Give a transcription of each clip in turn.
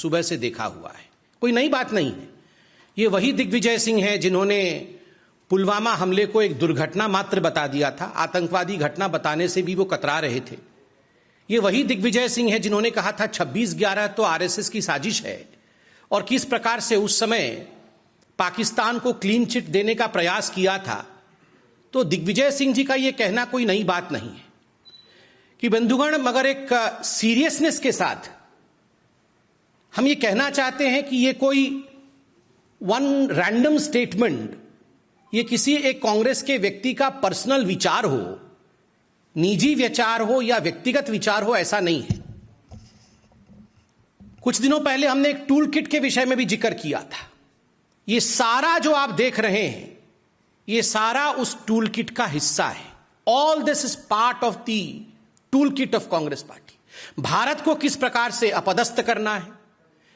सुबह से देखा हुआ है, कोई नई बात नहीं है। ये वही दिग्विजय सिंह हैं जिन्होंने पुलवामा हमले को एक दुर्घटना मात्र बता दिया था, आतंकवादी घटना बताने से भी वो कतरा रहे थे। ये वही दिग्विजय सिंह हैं जिन्होंने कहा था 26/11 तो आरएसएस की साजिश है, और किस प्रकार से उस समय पाकिस्तान को क्लीन चिट देने का प्रयास किया था। तो दिग्विजय सिंह जी का यह कहना कोई नई बात नहीं है कि बंधुगण, मगर एक सीरियसनेस के साथ हम ये कहना चाहते हैं कि ये कोई वन रैंडम स्टेटमेंट, ये किसी एक कांग्रेस के व्यक्ति का पर्सनल विचार हो, निजी विचार हो या व्यक्तिगत विचार हो, ऐसा नहीं है। कुछ दिनों पहले हमने एक टूल किट के विषय में भी जिक्र किया था। ये सारा जो आप देख रहे हैं, ये सारा उस टूल किट का हिस्सा है। All this is part of the tool kit of Congress party. Bharat को किस प्रकार से अपदस्थ करना है,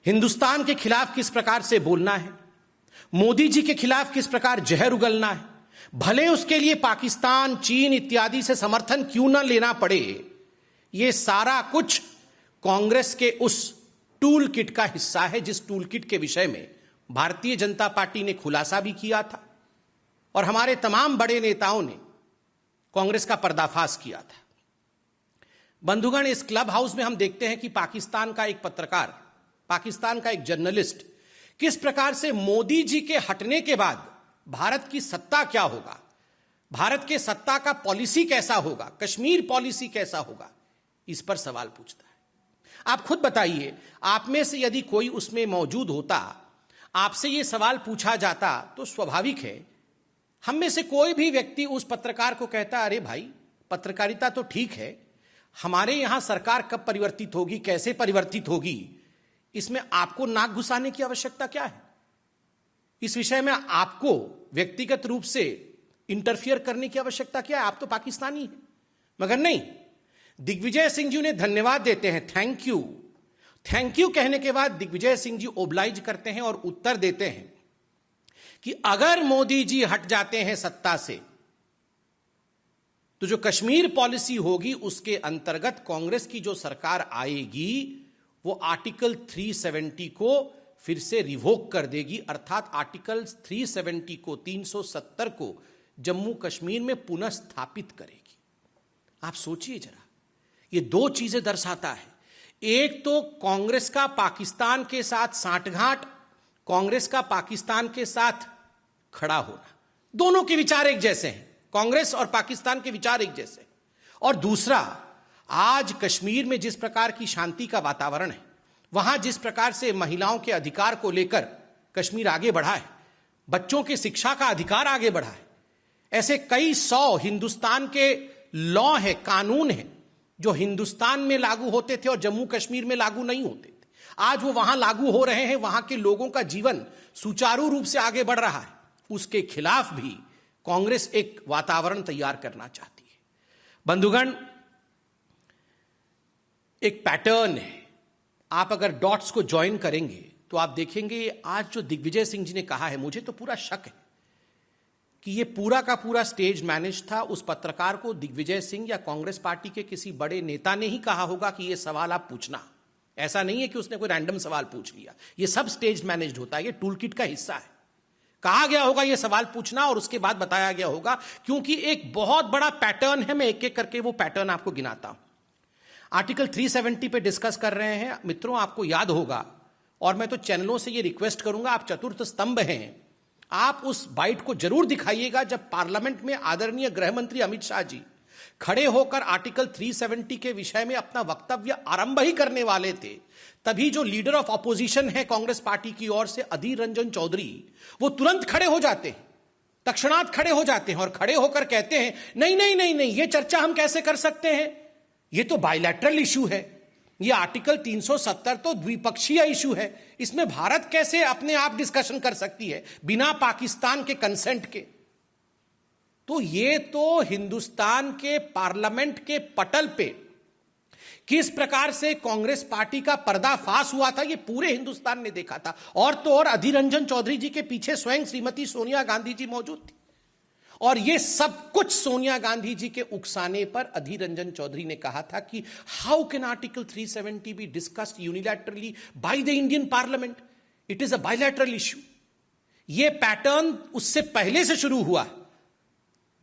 हिंदुस्तान के खिलाफ किस प्रकार से बोलना है, मोदी जी के खिलाफ किस प्रकार जहर उगलना है, भले उसके लिए पाकिस्तान, चीन इत्यादि से समर्थन क्यों ना लेना पड़े, ये सारा कुछ कांग्रेस के उस टूल किट का हिस्सा है, जिस टूल किट के विषय में भारतीय जनता पार्टी ने खुलासा भी किया था और हमारे तमाम बड़े नेताओं ने कांग्रेस का पर्दाफाश किया था। बंधुगण, इस क्लब हाउस में हम देखते हैं कि पाकिस्तान का एक पत्रकार, पाकिस्तान का एक जर्नलिस्ट किस प्रकार से मोदी जी के हटने के बाद भारत की सत्ता क्या होगा, भारत के सत्ता का पॉलिसी कैसा होगा, कश्मीर पॉलिसी कैसा होगा, इस पर सवाल पूछता है। आप खुद बताइए, आप में से यदि कोई उसमें मौजूद होता, आपसे यह सवाल पूछा जाता, तो स्वाभाविक है हम में से कोई भी व्यक्ति उस पत्रकार को कहता, अरे भाई पत्रकारिता तो ठीक है, हमारे यहां सरकार कब परिवर्तित होगी, कैसे परिवर्तित होगी, इसमें आपको नाक घुसाने की आवश्यकता क्या है, इस विषय में आपको व्यक्तिगत रूप से इंटरफियर करने की आवश्यकता क्या है, आप तो पाकिस्तानी हैं। मगर नहीं, दिग्विजय सिंह जी उन्हें धन्यवाद देते हैं, थैंक यू, थैंक यू कहने के बाद दिग्विजय सिंह जी ओब्लाइज करते हैं और उत्तर देते हैं कि अगर मोदी जी हट जाते हैं सत्ता से, तो जो कश्मीर पॉलिसी होगी उसके अंतर्गत कांग्रेस की जो सरकार आएगी वो आर्टिकल 370 को फिर से रिवोक कर देगी, अर्थात आर्टिकल 370 को, 370 को जम्मू कश्मीर में पुनः स्थापित करेगी। आप सोचिए जरा, ये दो चीजें दर्शाता है। एक तो कांग्रेस का पाकिस्तान के साथ सांठगांठ, कांग्रेस का पाकिस्तान के साथ खड़ा होना, दोनों के विचार एक जैसे हैं, कांग्रेस और पाकिस्तान के विचार एक जैसे। और दूसरा, आज कश्मीर में जिस प्रकार की शांति का वातावरण है, वहां जिस प्रकार से महिलाओं के अधिकार को लेकर कश्मीर आगे बढ़ा है, बच्चों की शिक्षा का अधिकार आगे बढ़ा है, ऐसे कई सौ हिंदुस्तान के लॉ है, कानून है, जो हिंदुस्तान में लागू होते थे और जम्मू कश्मीर में लागू नहीं होते थे, आज वो वहां लागू हो रहे हैं, वहां के लोगों का जीवन सुचारू रूप से आगे बढ़ रहा है। उसके खिलाफ भी कांग्रेस एक वातावरण तैयार करना चाहती है। बंधुगण, एक पैटर्न है, आप अगर डॉट्स को ज्वाइन करेंगे तो आप देखेंगे आज जो दिग्विजय सिंह जी ने कहा है, मुझे तो पूरा शक है कि ये पूरा का पूरा स्टेज मैनेज था। उस पत्रकार को दिग्विजय सिंह या कांग्रेस पार्टी के किसी बड़े नेता ने ही कहा होगा कि ये सवाल आप पूछना, ऐसा नहीं है कि उसने कोई रैंडम सवाल पूछ लिया, ये सब स्टेज मैनेज्ड होता है, ये टूल किट का हिस्सा है। कहा गया होगा ये सवाल पूछना और उसके बाद बताया गया होगा, क्योंकि एक बहुत बड़ा पैटर्न है। मैं एक एक करके वो पैटर्न आपको गिनाता हूं। आर्टिकल 370 पे डिस्कस कर रहे हैं मित्रों, आपको याद होगा, और मैं तो चैनलों से ये रिक्वेस्ट करूंगा, आप चतुर्थ स्तंभ हैं, आप उस बाइट को जरूर दिखाइएगा जब पार्लियामेंट में आदरणीय गृह मंत्री अमित शाह जी खड़े होकर आर्टिकल 370 के विषय में अपना वक्तव्य आरंभ ही करने वाले थे, तभी जो लीडर ऑफ ऑपोजिशन है कांग्रेस पार्टी की ओर से अधीर रंजन चौधरी, वो तुरंत खड़े हो जाते हैं, तत्क्षणात खड़े हो जाते हैं और खड़े होकर कहते हैं नहीं नहीं नहीं नहीं, ये चर्चा हम कैसे कर सकते हैं, ये तो बायलैटरल इशू है, ये आर्टिकल 370 तो द्विपक्षीय इशू है, इसमें भारत कैसे अपने आप डिस्कशन कर सकती है बिना पाकिस्तान के कंसेंट के। तो ये तो हिंदुस्तान के पार्लियामेंट के पटल पे किस प्रकार से कांग्रेस पार्टी का पर्दाफाश हुआ था, ये पूरे हिंदुस्तान ने देखा था। और तो और अधीर रंजन चौधरी जी के पीछे स्वयं श्रीमती सोनिया गांधी जी मौजूद थी और ये सब कुछ सोनिया गांधी जी के उकसाने पर अधीर रंजन चौधरी ने कहा था कि how can article 370 be discussed unilaterally by the Indian parliament, it is a bilateral issue. ये पैटर्न उससे पहले से शुरू हुआ।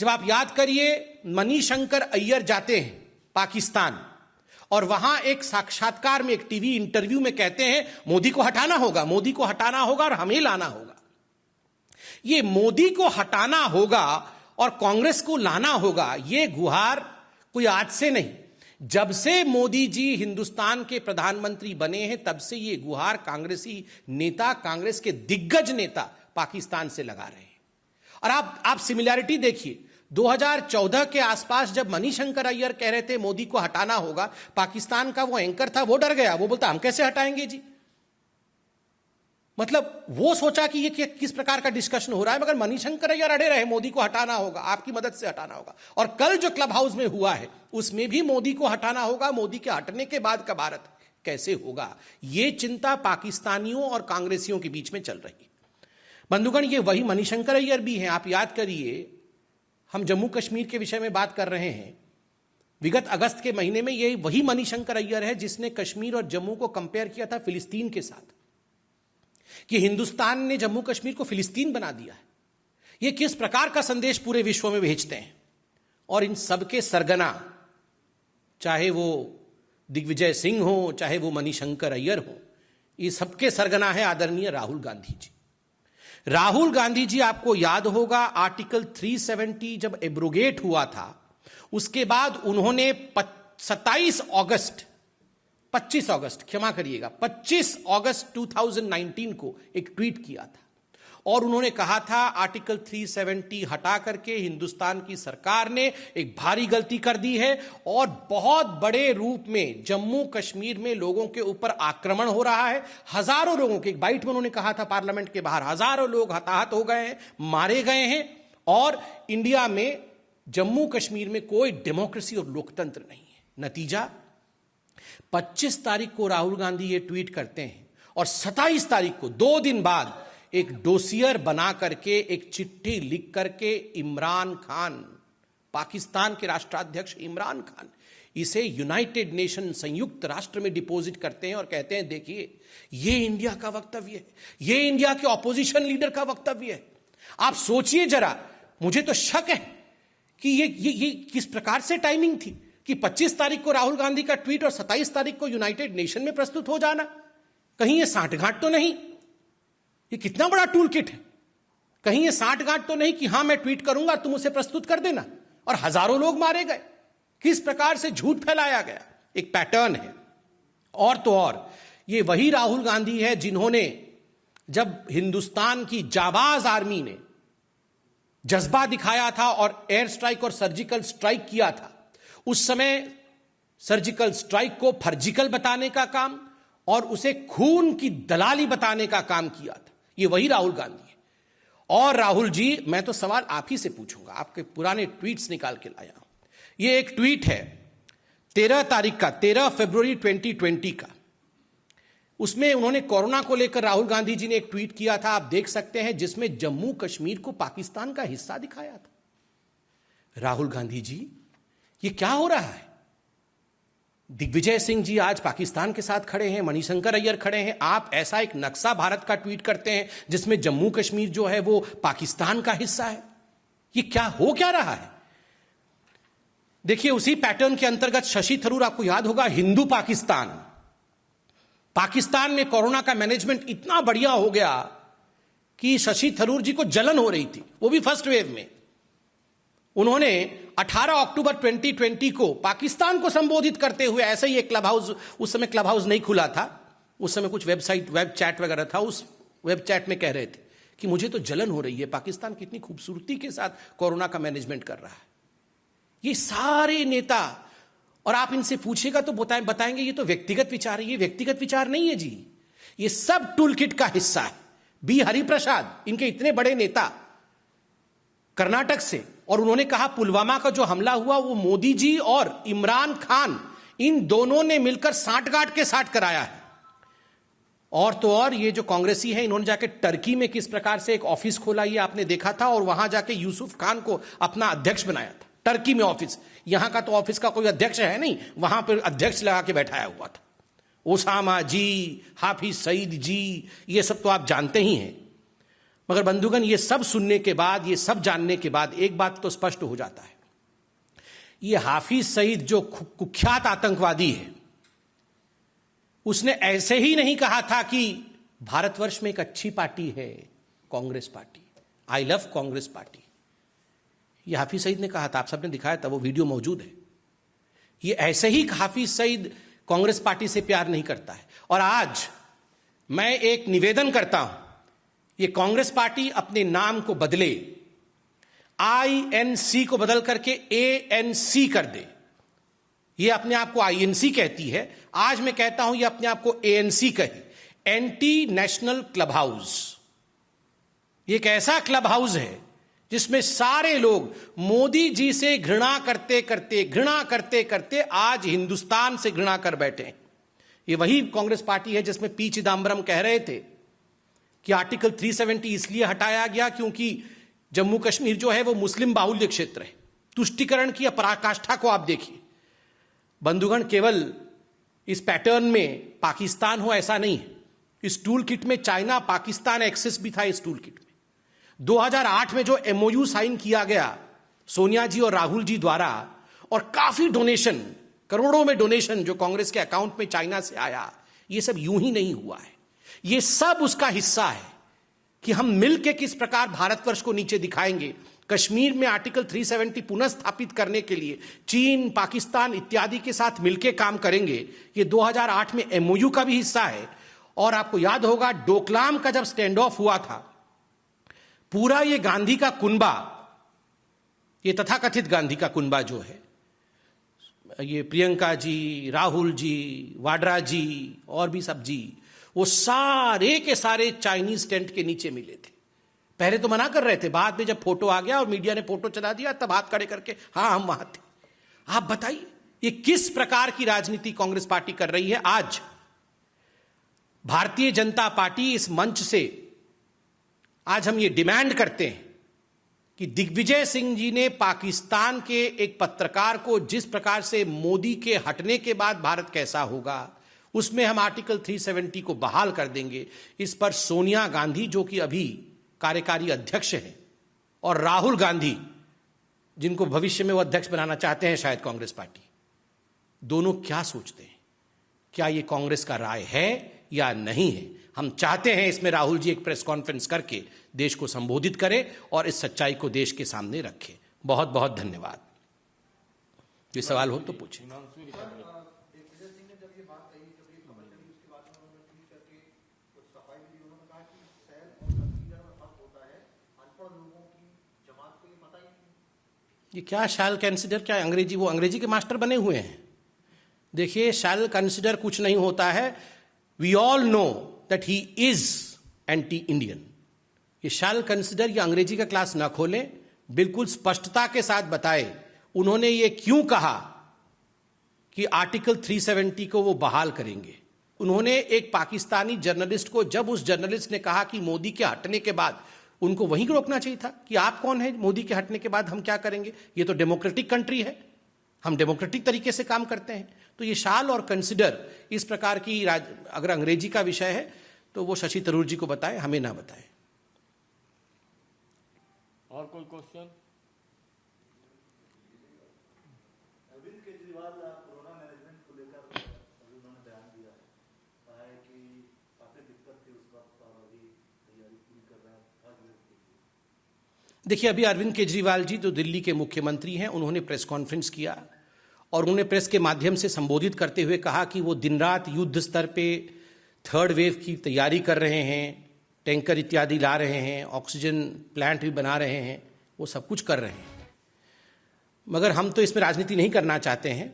जब आप याद करिए, मणिशंकर अय्यर जाते हैं पाकिस्तान और वहां एक साक्षात्कार में, एक टीवी इंटरव्यू में कहते हैं मोदी को हटाना होगा, मोदी को हटाना होगा और हमें लाना होगा। ये मोदी को हटाना होगा और कांग्रेस को लाना होगा, ये गुहार कोई आज से नहीं, जब से मोदी जी हिंदुस्तान के प्रधानमंत्री बने हैं तब से ये गुहार कांग्रेसी नेता, कांग्रेस के दिग्गज नेता पाकिस्तान से लगा रहे हैं। और आप सिमिलैरिटी देखिए, 2014 के आसपास जब मणिशंकर अय्यर कह रहे थे मोदी को हटाना होगा, पाकिस्तान का वो एंकर था, वो डर गया, वो बोलता हम कैसे हटाएंगे जी। मतलब वो सोचा कि ये किस प्रकार का डिस्कशन हो रहा है, मगर मणिशंकर अय्यर अड़े रहे मोदी को हटाना होगा, आपकी मदद से हटाना होगा। और कल जो क्लब हाउस में हुआ है उसमें भी मोदी को हटाना होगा, मोदी के हटने के बाद का भारत कैसे होगा, ये चिंता पाकिस्तानियों और कांग्रेसियों के बीच में चल रही है। बंधुगण, ये वही मणिशंकर अय्यर भी हैं। आप याद करिए, हम जम्मू कश्मीर के विषय में बात कर रहे हैं, विगत अगस्त के महीने में ये वही मणिशंकर अय्यर है जिसने कश्मीर और जम्मू को कंपेयर किया था फिलिस्तीन के साथ, कि हिंदुस्तान ने जम्मू कश्मीर को फिलिस्तीन बना दिया है। ये किस प्रकार का संदेश पूरे विश्व में भेजते हैं। और इन सबके सरगना, चाहे वो दिग्विजय सिंह हो, चाहे वो मणिशंकर अय्यर हो, ये सबके सरगना है आदरणीय राहुल गांधी जी। राहुल गांधी जी, आपको याद होगा, आर्टिकल 370 जब एब्रोगेट हुआ था, उसके बाद उन्होंने 25 अगस्त 2019 को एक ट्वीट किया था और उन्होंने कहा था आर्टिकल 370 हटा करके हिंदुस्तान की सरकार ने एक भारी गलती कर दी है और बहुत बड़े रूप में जम्मू कश्मीर में लोगों के ऊपर आक्रमण हो रहा है। हजारों लोगों के, एक बाइट में उन्होंने कहा था पार्लियामेंट के बाहर, हजारों लोग हताहत हो गए हैं, मारे गए हैं और इंडिया में, जम्मू कश्मीर में कोई डेमोक्रेसी और लोकतंत्र नहीं है। नतीजा, 25 तारीख को राहुल गांधी ये ट्वीट करते हैं और 27 तारीख को, 2 दिन बाद, एक डोसियर बना करके, एक चिट्ठी लिख करके इमरान खान, पाकिस्तान के राष्ट्राध्यक्ष इमरान खान, इसे यूनाइटेड नेशन, संयुक्त राष्ट्र में डिपॉजिट करते हैं और कहते हैं देखिए ये इंडिया का वक्तव्य है, ये इंडिया के ऑपोजिशन लीडर का वक्तव्य है। आप सोचिए जरा, मुझे तो शक है कि ये किस प्रकार से टाइमिंग थी कि 25 तारीख को राहुल गांधी का ट्वीट और 27 तारीख को यूनाइटेड नेशन में प्रस्तुत हो जाना। कहीं ये सांठगांठ तो नहीं? ये कितना बड़ा टूल किट है। कहीं ये सांठगांठ तो नहीं कि हां मैं ट्वीट करूंगा तुम उसे प्रस्तुत कर देना, और हजारों लोग मारे गए। किस प्रकार से झूठ फैलाया गया, एक पैटर्न है। और तो और ये वही राहुल गांधी है जिन्होंने, जब हिंदुस्तान की जाबाज आर्मी ने जज्बा दिखाया था और एयर स्ट्राइक और सर्जिकल स्ट्राइक किया था, उस समय सर्जिकल स्ट्राइक को फर्जिकल बताने का काम और उसे खून की दलाली बताने का काम किया था। ये वही राहुल गांधी है। और राहुल जी, मैं तो सवाल आप ही से पूछूंगा, आपके पुराने ट्वीट्स निकाल के लाया हूं। ये एक ट्वीट है 13 तारीख का, 13 फरवरी 2020 का। उसमें उन्होंने कोरोना को लेकर राहुल गांधी जी ने एक ट्वीट किया था, आप देख सकते हैं, जिसमें जम्मू कश्मीर को पाकिस्तान का हिस्सा दिखाया था। राहुल गांधी जी, ये क्या हो रहा है? दिग्विजय सिंह जी आज पाकिस्तान के साथ खड़े हैं, मणिशंकर अय्यर खड़े हैं, आप ऐसा एक नक्शा भारत का ट्वीट करते हैं जिसमें जम्मू कश्मीर जो है वो पाकिस्तान का हिस्सा है। ये क्या रहा है? देखिए, उसी पैटर्न के अंतर्गत शशि थरूर, आपको याद होगा, हिंदू पाकिस्तान में कोरोना का मैनेजमेंट इतना बढ़िया हो गया कि शशि थरूर जी को जलन हो रही थी, वो भी फर्स्ट वेव में। उन्होंने 18 अक्टूबर 2020 को पाकिस्तान को संबोधित करते हुए, ऐसे ही एक क्लब हाउस, उस समय क्लब हाउस नहीं खुला था, उस समय कुछ वेबसाइट, वेब चैट वगैरह था, उस वेब चैट में कह रहे थे कि मुझे तो जलन हो रही है, पाकिस्तान कितनी खूबसूरती के साथ कोरोना का मैनेजमेंट कर रहा है। ये सारे नेता, और आप इनसे पूछेगा तो बताएंगे ये तो व्यक्तिगत विचार है। ये व्यक्तिगत विचार नहीं है जी, ये सब टूल किट का हिस्सा है। बी हरिप्रसाद, इनके इतने बड़े नेता, कर्नाटक से, और उन्होंने कहा पुलवामा का जो हमला हुआ वो मोदी जी और इमरान खान, इन दोनों ने मिलकर सांठगांठ के साथ कराया है। और तो और ये जो कांग्रेसी है, इन्होंने जाके टर्की में किस प्रकार से एक ऑफिस खोला ये आपने देखा था, और वहां जाके यूसुफ खान को अपना अध्यक्ष बनाया था। टर्की में ऑफिस, यहां का तो ऑफिस का कोई अध्यक्ष है नहीं, वहां पर अध्यक्ष लगा के बैठाया हुआ था। ओसामा जी, हाफिज सईद जी, ये सब तो आप जानते ही हैं। मगर बंधुगण, ये सब सुनने के बाद, ये सब जानने के बाद एक बात तो स्पष्ट हो जाता है, ये हाफिज सईद जो कुख्यात आतंकवादी है, उसने ऐसे ही नहीं कहा था कि भारतवर्ष में एक अच्छी पार्टी है Congress party, I love Congress party. ये हाफिज सईद ने कहा था, आप सबने दिखाया था, वो वीडियो मौजूद है। ये ऐसे ही हाफिज सईद कांग्रेस पार्टी से प्यार नहीं करता है। और आज मैं एक निवेदन करता हूं, ये कांग्रेस पार्टी अपने नाम को बदले, INC को बदल करके ANC कर दे। ये अपने आप को INC कहती है, आज मैं कहता हूं ये अपने आप को ANC कहे, एंटी नेशनल क्लब हाउस। ये एक ऐसा क्लब हाउस है जिसमें सारे लोग मोदी जी से घृणा करते करते आज हिंदुस्तान से घृणा कर बैठे हैं। ये वही कांग्रेस पार्टी है जिसमें पी चिदम्बरम कह रहे थे कि आर्टिकल 370 इसलिए हटाया गया क्योंकि जम्मू कश्मीर जो है वो मुस्लिम बाहुल्य क्षेत्र है। तुष्टिकरण की पराकाष्ठा को आप देखिए बंधुगण, केवल इस पैटर्न में पाकिस्तान हो ऐसा नहीं है। इस टूल किट में चाइना पाकिस्तान एक्सेस भी था। इस टूल किट में 2008 में जो MOU साइन किया गया सोनिया जी और राहुल जी द्वारा, और काफी डोनेशन, करोड़ों में डोनेशन जो कांग्रेस के अकाउंट में चाइना से आया, ये सब यूं ही नहीं हुआ है। ये सब उसका हिस्सा है कि हम मिलकर किस प्रकार भारतवर्ष को नीचे दिखाएंगे। कश्मीर में आर्टिकल 370 पुनः स्थापित करने के लिए चीन, पाकिस्तान इत्यादि के साथ मिलकर काम करेंगे। ये 2008 में MOU का भी हिस्सा है। और आपको याद होगा डोकलाम का जब स्टैंड ऑफ हुआ था, पूरा ये गांधी का कुनबा, ये तथाकथित गांधी का कुनबा जो है, ये प्रियंका जी, राहुल जी, वाड्रा जी और भी सब जी, वो सारे के सारे चाइनीज टेंट के नीचे मिले थे। पहले तो मना कर रहे थे, बाद में जब फोटो आ गया और मीडिया ने फोटो चला दिया तब हाथ खड़े करके हाँ हम वहां थे। आप बताइए ये किस प्रकार की राजनीति कांग्रेस पार्टी कर रही है। आज भारतीय जनता पार्टी इस मंच से आज हम ये डिमांड करते हैं कि दिग्विजय सिंह जी ने पाकिस्तान के एक पत्रकार को जिस प्रकार से मोदी के हटने के बाद भारत कैसा होगा, उसमें हम आर्टिकल 370 को बहाल कर देंगे। इस पर सोनिया गांधी जो कि अभी कार्यकारी अध्यक्ष हैं, और राहुल गांधी जिनको भविष्य में वो अध्यक्ष बनाना चाहते हैं शायद कांग्रेस पार्टी, दोनों क्या सोचते हैं? क्या ये कांग्रेस का राय है या नहीं है? हम चाहते हैं इसमें राहुल जी एक प्रेस कॉन्फ्रेंस करके देश को संबोधित करें और इस सच्चाई को देश के सामने रखें। बहुत बहुत धन्यवाद। ये सवाल हो तो पूछें। ये क्या शैल कंसिडर, क्या अंग्रेजी, वो अंग्रेजी के मास्टर बने हुए हैं। देखिए शैल कंसिडर कुछ नहीं होता है। We all know that he is anti Indian. ये शैल कंसिडर, ये अंग्रेजी का क्लास ना खोलें, बिल्कुल स्पष्टता के साथ बताए उन्होंने ये क्यों कहा कि आर्टिकल 370 को वो बहाल करेंगे। उन्होंने एक पाकिस्तानी जर्नलिस्ट को, जब उस जर्नलिस्ट ने कहा कि मोदी के हटने के बाद, उनको वहीं रोकना चाहिए था कि आप कौन है, मोदी के हटने के बाद हम क्या करेंगे, ये तो डेमोक्रेटिक कंट्री है, हम डेमोक्रेटिक तरीके से काम करते हैं। तो ये शाल और कंसिडर इस प्रकार की अगर अंग्रेजी का विषय है तो वो शशि थरूर जी को बताएं, हमें ना बताएं। और कोई question? Arvind Kejriwal corona management को लेकर उन्होंने बयान दिया है, कहा है कि काफी दिक्कत थी उस वक्त और अभी तैयारी पूरी कर रहे हैं। देखिए अभी अरविंद केजरीवाल जी जो दिल्ली के मुख्यमंत्री हैं, उन्होंने प्रेस कॉन्फ्रेंस किया और उन्होंने प्रेस के माध्यम से संबोधित करते हुए कहा कि वो दिन रात युद्ध स्तर पे थर्ड वेव की तैयारी कर रहे हैं, टैंकर इत्यादि ला रहे हैं, ऑक्सीजन प्लांट भी बना रहे हैं, वो सब कुछ कर रहे हैं। मगर हम तो इसमें राजनीति नहीं करना चाहते हैं।